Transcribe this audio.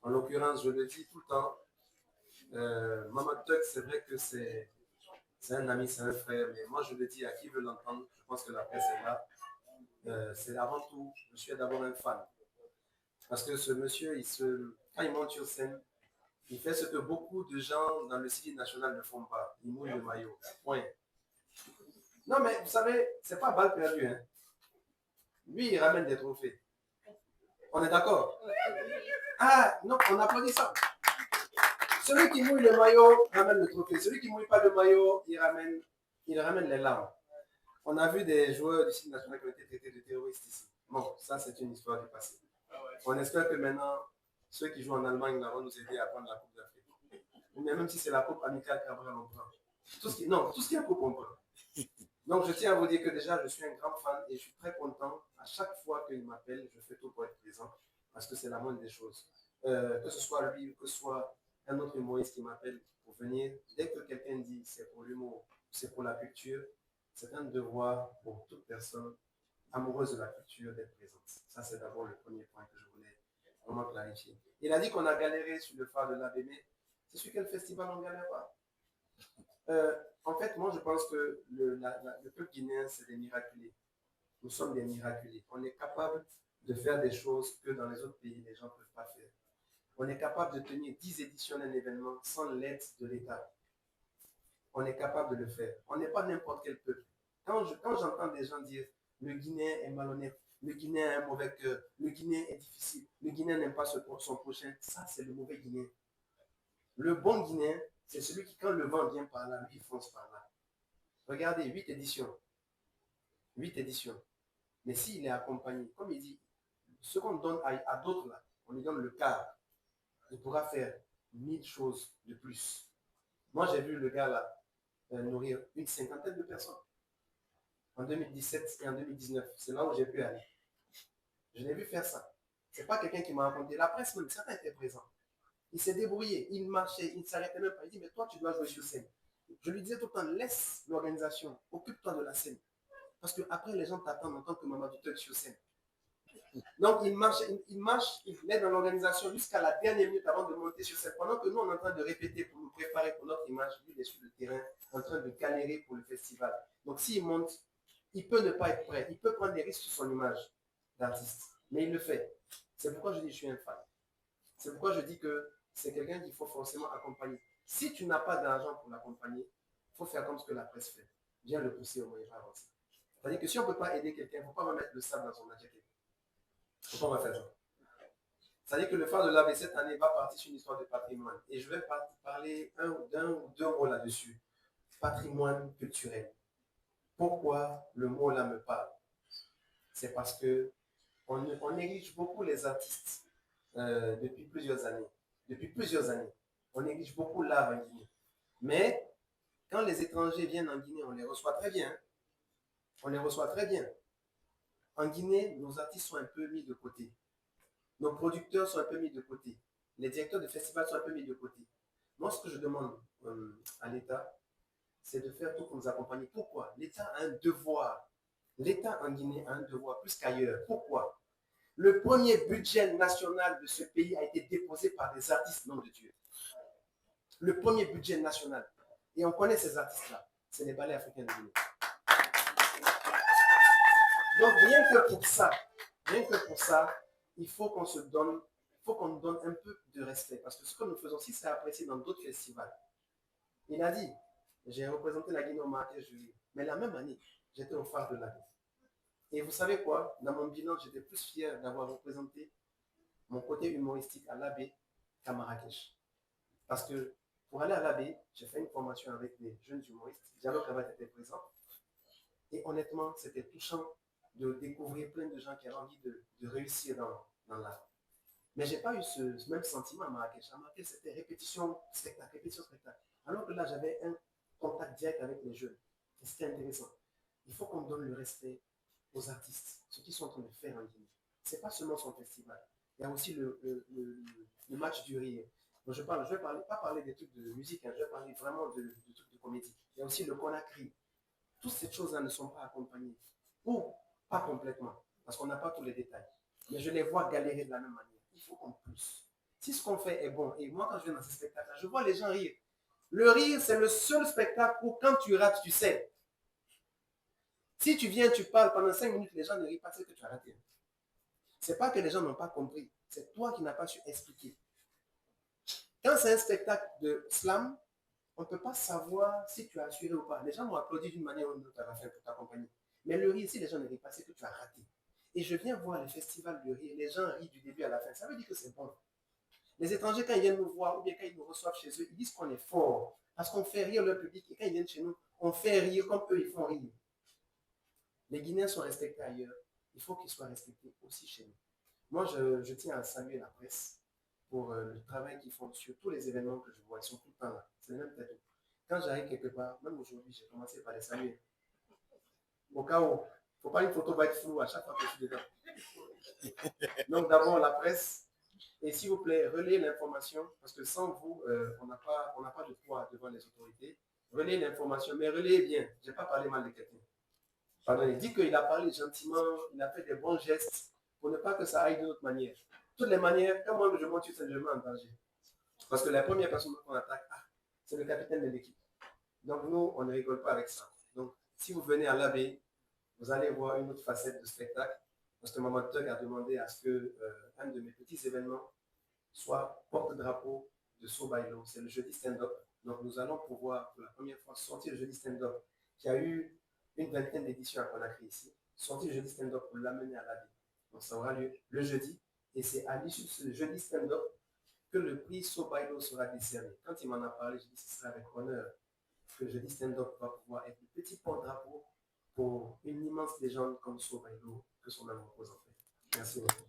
En l'occurrence, je le dis tout le temps, Maman Tuck, c'est vrai que c'est un ami, c'est un frère, mais moi je le dis à qui veut l'entendre, je pense que la presse est là. C'est avant tout, je suis d'abord un fan. Parce que ce monsieur, quand il monte sur scène, il fait ce que beaucoup de gens dans le style national ne font pas. Il mouille le maillot. Point. Non, mais vous savez, c'est pas balle perdue. Hein. Lui, il ramène des trophées. On est d'accord? Ah, non, on applaudit ça. Celui qui mouille le maillot ramène le trophée. Celui qui ne mouille pas le maillot, il ramène les larmes. On a vu des joueurs du style national qui ont été traités de terroristes ici. Bon, ça, c'est une histoire du passé. On espère que maintenant, ceux qui jouent en Allemagne vont nous aider à prendre la Coupe d'Afrique. Mais même si c'est la Coupe amicale Cabral, on prend. Tout ce qui est coupe, on prend. Donc, je tiens à vous dire que déjà, je suis un grand fan et je suis très content. À chaque fois qu'il m'appelle, je fais tout pour être présent parce que c'est la moindre des choses. Que ce soit lui ou que ce soit un autre humoriste qui m'appelle pour venir, dès que quelqu'un dit c'est pour l'humour, c'est pour la culture, c'est un devoir pour toute personne amoureuse de la culture d'être présente. Ça, c'est d'abord le premier point que je voulais vraiment clarifier. Il a dit qu'on a galéré sur le phare de l'ABM. C'est sur quel festival on ne galère pas? En fait, moi, je pense que le peuple guinéen, c'est des miraculés. Nous sommes des miraculés. On est capable de faire des choses que dans les autres pays, les gens ne peuvent pas faire. On est capable de tenir 10 éditions d'un événement sans l'aide de l'État. On est capable de le faire. On n'est pas n'importe quel peuple. Quand j'entends des gens dire le Guinéen est malhonnête, le Guinéen a un mauvais cœur, le Guinéen est difficile, le Guinéen n'aime pas son prochain, ça c'est le mauvais Guinéen. Le bon Guinéen, c'est celui qui, quand le vent vient par là, lui, il fonce par là. Regardez, 8 éditions. 8 éditions. Mais s'il est accompagné, comme il dit, ce qu'on donne à d'autres là, on lui donne le quart, il pourra faire 1000 choses de plus. Moi, j'ai vu le gars là nourrir une cinquantaine de personnes en 2017 et en 2019. C'est là où j'ai pu aller. Je l'ai vu faire ça. C'est pas quelqu'un qui m'a raconté. La presse, même, certains étaient présents. Il s'est débrouillé, il marchait, il ne s'arrêtait même pas. Il dit, mais toi, tu dois jouer sur scène. Je lui disais tout le temps, laisse l'organisation, occupe-toi de la scène. Parce qu'après, les gens t'attendent en tant que Mamadou Tuck sur scène. Donc, il marche, il est dans l'organisation jusqu'à la dernière minute avant de monter sur scène. Pendant que nous, on est en train de répéter pour nous préparer pour notre image, lui, il est sur le terrain en train de galérer pour le festival. Donc, s'il monte, il peut ne pas être prêt. Il peut prendre des risques sur son image d'artiste. Mais il le fait. C'est pourquoi je dis que je suis un fan. C'est pourquoi je dis que c'est quelqu'un qu'il faut forcément accompagner. Si tu n'as pas d'argent pour l'accompagner, il faut faire comme ce que la presse fait. Viens le pousser au moins, il va avancer. C'est-à-dire que si on ne peut pas aider quelqu'un, il ne faut pas remettre le sable dans son jacket. Il ne faut pas faire ça. C'est-à-dire que le phare de l'AB cette année va partir sur une histoire de patrimoine. Et je vais parler d'un ou deux mots là-dessus. Patrimoine culturel. Pourquoi le mot là me parle? C'est parce que on néglige beaucoup les artistes depuis plusieurs années. Depuis plusieurs années. On néglige beaucoup l'art en Guinée. Mais quand les étrangers viennent en Guinée, on les reçoit très bien. On les reçoit très bien. En Guinée, nos artistes sont un peu mis de côté. Nos producteurs sont un peu mis de côté. Les directeurs de festivals sont un peu mis de côté. Moi, ce que je demande à l'État, c'est de faire tout pour nous accompagner. Pourquoi? L'État a un devoir. L'État en Guinée a un devoir plus qu'ailleurs. Pourquoi? Le premier budget national de ce pays a été déposé par des artistes, nom de Dieu. Le premier budget national. Et on connaît ces artistes-là. C'est les ballets africains de Guinée. Donc, rien que pour ça, il faut qu'on se donne, il faut qu'on nous donne un peu de respect. Parce que ce que nous faisons, si c'est apprécié dans d'autres festivals, il a dit, j'ai représenté la Guinée au Marrakech, mais la même année, j'étais au phare de la Guinée. Et vous savez quoi? Dans mon bilan, j'étais plus fier d'avoir représenté mon côté humoristique à l'AB qu'à Marrakech. Parce que pour aller à l'AB, j'ai fait une formation avec des jeunes humoristes. Diallo Kabat était présent. Et honnêtement, c'était touchant de découvrir plein de gens qui avaient envie de réussir dans l'art. Mais je n'ai pas eu ce même sentiment à Marrakech. À Marrakech, c'était répétition, spectacle, répétition, spectacle. Alors que là, j'avais un contact direct avec les jeunes. Et c'était intéressant. Il faut qu'on donne le respect aux artistes, ce qu'ils sont en train de faire en Guinée. Ce n'est pas seulement son festival. Il y a aussi le match du rire. Donc je ne vais pas parler des trucs de musique, hein, je vais parler vraiment de trucs de comédie. Il y a aussi le Conakry. Toutes ces choses-là ne sont pas accompagnées. Ou pas complètement, parce qu'on n'a pas tous les détails. Mais je les vois galérer de la même manière. Il faut qu'on pousse. Si ce qu'on fait est bon, et moi quand je viens dans ce spectacle, je vois les gens rire. Le rire, c'est le seul spectacle où quand tu rates, tu sais. Si tu viens, tu parles pendant 5 minutes, les gens ne rient pas, c'est que tu as raté. Ce n'est pas que les gens n'ont pas compris, c'est toi qui n'as pas su expliquer. Quand c'est un spectacle de slam, on ne peut pas savoir si tu as assuré ou pas. Les gens vont applaudir d'une manière ou d'une autre à la fin pour t'accompagner. Mais le rire, si les gens ne rient pas, c'est que tu as raté. Et je viens voir les festivals de rire, les gens rient du début à la fin. Ça veut dire que c'est bon. Les étrangers, quand ils viennent nous voir ou bien quand ils nous reçoivent chez eux, ils disent qu'on est fort parce qu'on fait rire leur public. Et quand ils viennent chez nous, on fait rire comme eux, ils font rire. Les Guinéens sont respectés ailleurs. Il faut qu'ils soient respectés aussi chez nous. Moi, je tiens à saluer la presse pour le travail qu'ils font sur tous les événements que je vois. Ils sont tout le temps là. C'est le même tête. Quand j'arrive quelque part, même aujourd'hui, j'ai commencé par les saluer. Au cas où, il ne faut pas une photo va être floue à chaque fois que je suis dedans. Donc, d'abord, la presse. Et s'il vous plaît, relayez l'information, parce que sans vous, on n'a pas de poids devant les autorités. Relayez l'information, mais relayez bien. Je n'ai pas parlé mal de quelqu'un. Pardon, il dit qu'il a parlé gentiment, il a fait des bons gestes pour ne pas que ça aille d'une autre manière. Toutes les manières, quand moi je monte sur scène, je me mets en danger. Parce que la première personne qu'on attaque, c'est le capitaine de l'équipe. Donc nous, on ne rigole pas avec ça. Donc si vous venez à l'AB, vous allez voir une autre facette de spectacle. Parce que Maman Tug a demandé à ce que un de mes petits événements soit porte-drapeau de Sobailo. C'est le jeudi stand-up. Donc nous allons pouvoir pour la première fois sortir le jeudi stand-up qui a eu une vingtaine d'éditions à Conakry ici. Sortir le jeudi stand-up pour l'amener à l'AD. Donc ça aura lieu le jeudi. Et c'est à l'issue de ce jeudi stand-up que le prix Sobailo sera décerné. Quand il m'en a parlé, je dis que ce sera avec honneur que le jeudi stand-up va pouvoir être le petit porte-drapeau pour une immense légende comme Sobailo, que son âme repose en fait. Merci beaucoup.